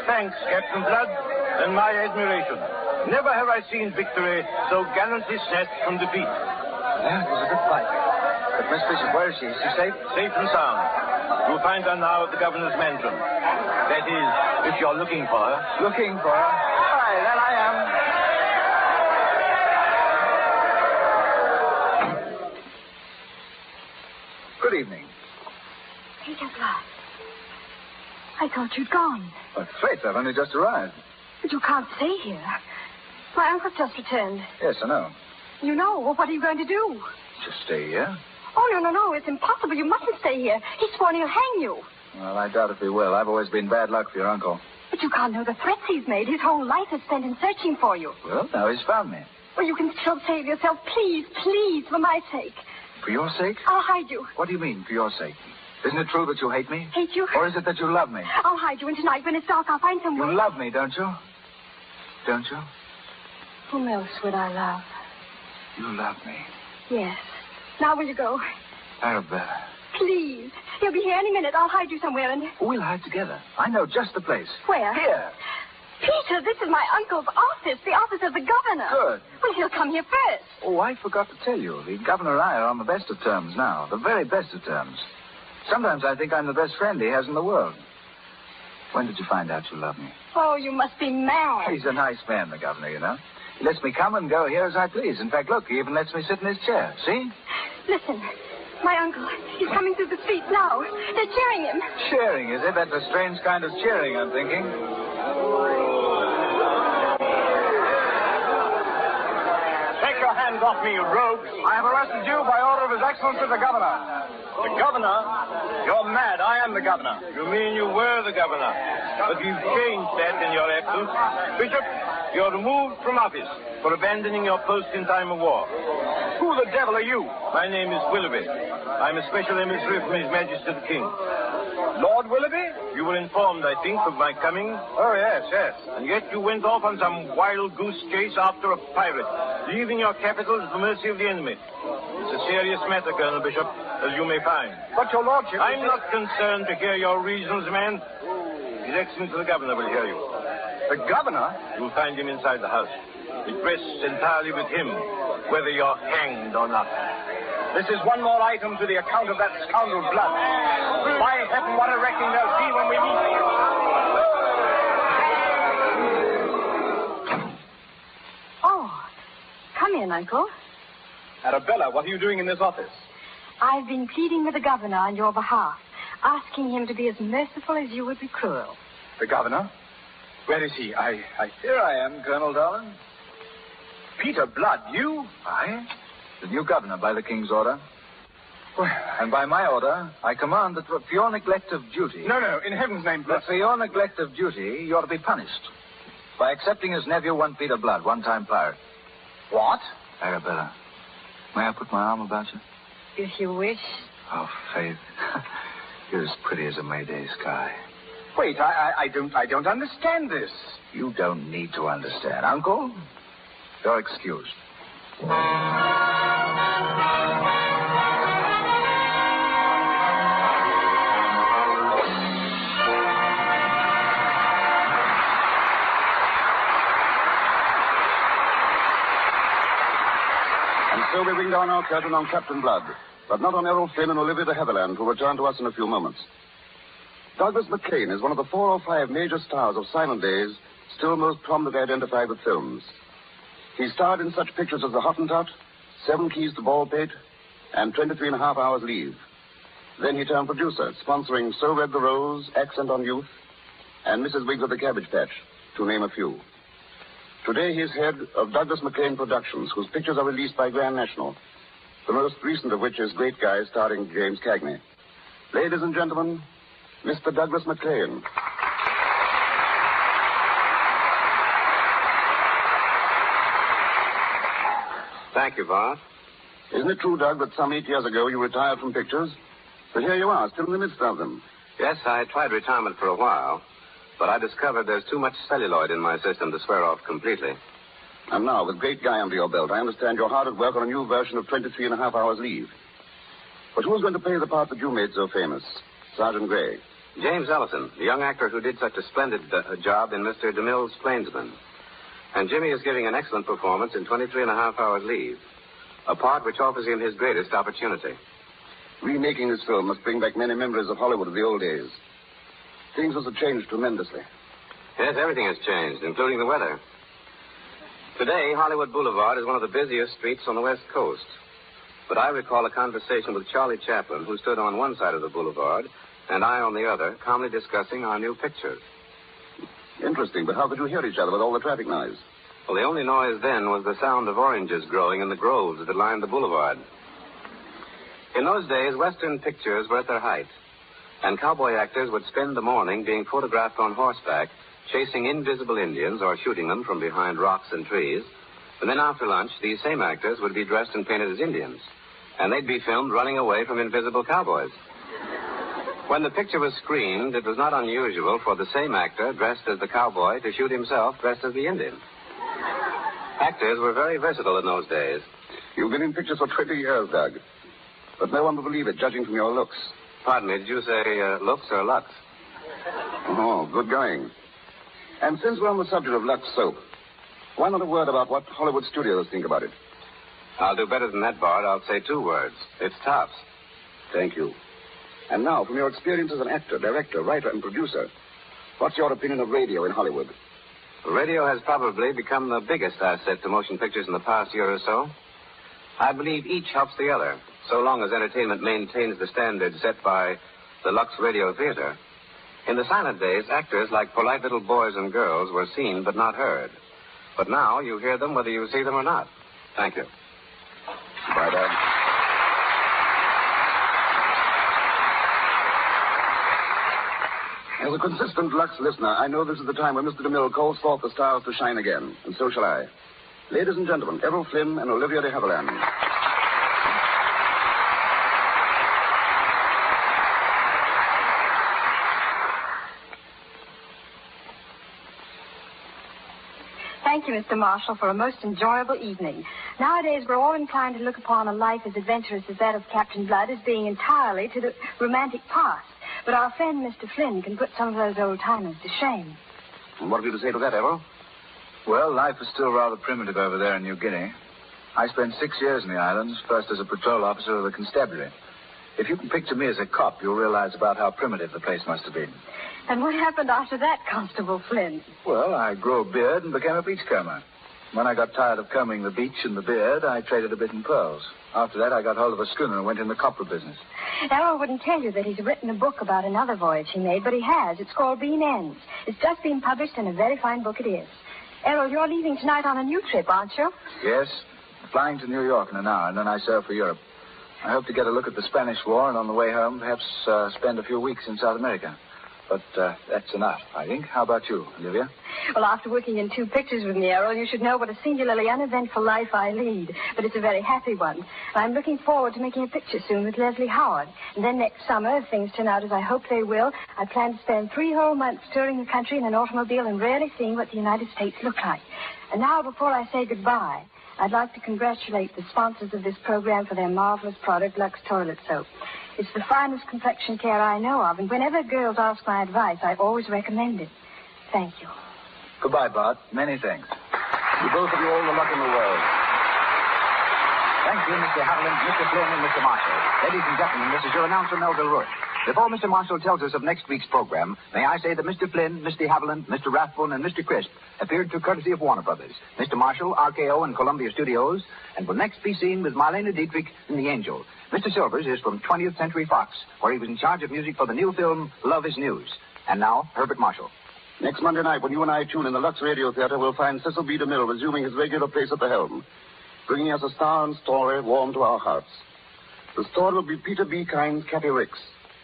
Thanks, Captain Blood, and my admiration. Never have I seen victory so gallantly snatched from defeat. Yeah, it was a good fight. But Miss Bishop, where is she? Is she safe? Safe and sound. You'll find her now at the governor's mansion. That is, if you're looking for her. Looking for her? Aye, that I am. Good evening. Peter Blood. I thought you'd gone. But Faith, I've only just arrived. But you can't stay here. My uncle's just returned. Yes, I know. You know. Well, what are you going to do? Just stay here? Oh, no. It's impossible. You mustn't stay here. He's sworn he'll hang you. Well, I doubt if he will. I've always been bad luck for your uncle. But you can't know the threats he's made. His whole life is spent in searching for you. Well, now he's found me. Well, you can still save yourself. Please, please, for my sake. For your sake? I'll hide you. What do you mean, for your sake? Isn't it true that you hate me? Hate you? Or is it that you love me? I'll hide you, and tonight, when it's dark, I'll find some way. You love me, don't you? Don't you? Whom else would I love? You love me. Yes. Now will you go? Arabella. Please. He'll be here any minute. I'll hide you somewhere and... We'll hide together. I know just the place. Where? Here. Peter, this is my uncle's office, the office of the governor. Good. Well, he'll come here first. Oh, I forgot to tell you. The governor and I are on the best of terms now. The very best of terms. Sometimes I think I'm the best friend he has in the world. When did you find out you love me? Oh, you must be mad. He's a nice man, the governor, you know. He lets me come and go here as I please. In fact, look, he even lets me sit in his chair. See? Listen, my uncle, he's coming through the streets now. They're cheering him. Cheering, is it? That's a strange kind of cheering, I'm thinking. Take your hands off me, you rogues. I have arrested you by order of His Excellency the Governor. The governor? You're mad. I am the governor. You mean you were the governor? But you've changed that in your absence. Bishop, you're removed from office for abandoning your post in time of war. Who the devil are you? My name is Willoughby. I'm a special emissary from His Majesty the King. Lord Willoughby? You were informed, I think, of my coming. Oh, yes. And yet you went off on some wild goose chase after a pirate, leaving your capital at the mercy of the enemy. It's a serious matter, Colonel Bishop, as you may find. But your lordship... I'm not concerned to hear your reasons, man. His Excellency the Governor will hear you. The governor? You'll find him inside the house. It rests entirely with him, whether you're hanged or not. This is one more item to the account of that scoundrel Blood. By heaven, what a reckoning there'll be when we meet. Oh, come in, Uncle. Arabella, what are you doing in this office? I've been pleading with the governor on your behalf, asking him to be as merciful as you would be cruel. The governor? Where is he? Here I am, Colonel Darling. Peter Blood, you? I? The new governor by the king's order. Well, and by my order, I command that for your neglect of duty... No, in heaven's name, That for your neglect of duty, you ought to be punished by accepting as nephew one Peter Blood, one-time pirate. What? Arabella, may I put my arm about you? If you wish. Oh, Faith, you're as pretty as a May Day sky. Wait, I don't understand this. You don't need to understand. Uncle, you're excused. And so we bring down our curtain on Captain Blood, but not on Errol Flynn and Olivia Dehaviland, who return to us in a few moments. Douglas MacLean is one of the 4 or 5 major stars of silent days, still most prominently identified with films. He starred in such pictures as The Hottentot, 7 Keys to Baldpate, and 23 and a Half Hours Leave. Then he turned producer, sponsoring So Red the Rose, Accent on Youth, and Mrs. Wiggs of the Cabbage Patch, to name a few. Today he is head of Douglas MacLean Productions, whose pictures are released by Grand National, the most recent of which is Great Guy, starring James Cagney. Ladies and gentlemen, Mr. Douglas MacLean. Thank you, Bart. Isn't it true, Doug, that some 8 years ago you retired from pictures? But here you are, still in the midst of them. Yes, I tried retirement for a while, but I discovered there's too much celluloid in my system to swear off completely. And now, with Great Guy under your belt, I understand you're hard at work on a new version of 23 and a Half Hours Leave. But who's going to play the part that you made so famous? Sergeant Gray. James Ellison, the young actor who did such a splendid job in Mr. DeMille's Plainsman. And Jimmy is giving an excellent performance in 23 and a Half Hours Leave, a part which offers him his greatest opportunity. Remaking this film must bring back many memories of Hollywood of the old days. Things must have changed tremendously. Yes, everything has changed, including the weather. Today, Hollywood Boulevard is one of the busiest streets on the West Coast. But I recall a conversation with Charlie Chaplin, who stood on one side of the boulevard, and I on the other, calmly discussing our new pictures. Interesting, but how could you hear each other with all the traffic noise? Well, the only noise then was the sound of oranges growing in the groves that lined the boulevard. In those days, Western pictures were at their height, and cowboy actors would spend the morning being photographed on horseback chasing invisible Indians or shooting them from behind rocks and trees. And then after lunch, these same actors would be dressed and painted as Indians. And they'd be filmed running away from invisible cowboys. When the picture was screened, it was not unusual for the same actor dressed as the cowboy to shoot himself dressed as the Indian. Actors were very versatile in those days. You've been in pictures for 20 years, Doug. But no one will believe it, judging from your looks. Pardon me, did you say looks or lux? Oh, good going. And since we're on the subject of Lux soap, why not a word about what Hollywood studios think about it? I'll do better than that, Bart. I'll say 2 words. It's tops. Thank you. And now, from your experience as an actor, director, writer, and producer, what's your opinion of radio in Hollywood? Radio has probably become the biggest asset to motion pictures in the past year or so. I believe each helps the other, so long as entertainment maintains the standards set by the Lux Radio Theater. In the silent days, actors like polite little boys and girls were seen but not heard. But now you hear them whether you see them or not. Thank you. Bye, Doug. As a consistent Lux listener, I know this is the time when Mr. DeMille calls forth the stars to shine again, and so shall I. Ladies and gentlemen, Errol Flynn and Olivia Dehaviland. Thank you, Mr. Marshall, for a most enjoyable evening. Nowadays, we're all inclined to look upon a life as adventurous as that of Captain Blood as being entirely to the romantic past. But our friend, Mr. Flynn, can put some of those old-timers to shame. And what have you to say to that, Errol? Well, life is still rather primitive over there in New Guinea. I spent 6 years in the islands, first as a patrol officer of the constabulary. If you can picture me as a cop, you'll realize about how primitive the place must have been. And what happened after that, Constable Flynn? Well, I grew a beard and became a beachcomber. When I got tired of combing the beach and the beard, I traded a bit in pearls. After that, I got hold of a schooner and went in the copra business. Errol wouldn't tell you that he's written a book about another voyage he made, but he has. It's called Bean Ends. It's just been published, and a very fine book it is. Errol, you're leaving tonight on a new trip, aren't you? Yes. Flying to New York in an hour, and then I sail for Europe. I hope to get a look at the Spanish War, and on the way home, perhaps spend a few weeks in South America. But that's enough, I think. How about you, Olivia? Well, after working in 2 pictures with me, Errol, you should know what a singularly uneventful life I lead. But it's a very happy one. And I'm looking forward to making a picture soon with Leslie Howard. And then next summer, if things turn out as I hope they will, I plan to spend 3 whole months touring the country in an automobile and really seeing what the United States look like. And now, before I say goodbye, I'd like to congratulate the sponsors of this program for their marvelous product, Lux Toilet Soap. It's the finest complexion care I know of, and whenever girls ask my advice, I always recommend it. Thank you. Goodbye, Bart. Many thanks. To both of you, all the luck in the world. Thank you, Mr. Haviland, Mr. Flynn, and Mr. Marshall. Ladies and gentlemen, this is your announcer, Melville Rourke. Before Mr. Marshall tells us of next week's program, may I say that Mr. Flynn, Mr. Haviland, Mr. Rathbone, and Mr. Crisp appeared through courtesy of Warner Brothers, Mr. Marshall, RKO, and Columbia Studios, and will next be seen with Marlena Dietrich in The Angel. Mr. Silvers is from 20th Century Fox, where he was in charge of music for the new film Love is News. And now, Herbert Marshall. Next Monday night, when you and I tune in the Lux Radio Theater, we'll find Cecil B. DeMille resuming his regular place at the helm, bringing us a star and story warm to our hearts. The story will be Peter B. Kine's Kathy Ricks.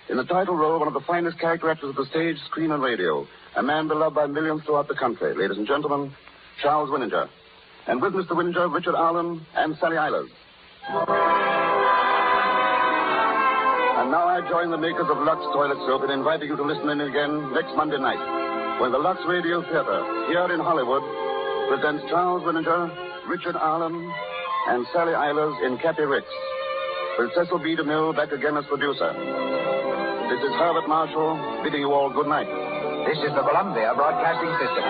In the title role, one of the finest character actors of the stage, screen, and radio. A man beloved by millions throughout the country. Ladies and gentlemen, Charles Winninger. And with Mr. Winninger, Richard Allen and Sally Eilers. And now I join the makers of Lux Toilet Soap in inviting you to listen in again next Monday night, when the Lux Radio Theater, here in Hollywood, presents Charles Winninger, Richard Allen, and Sally Eilers in Kathy Ricks, with Cecil B. DeMille back again as producer. This is Herbert Marshall bidding you all good night. This is the Columbia Broadcasting System.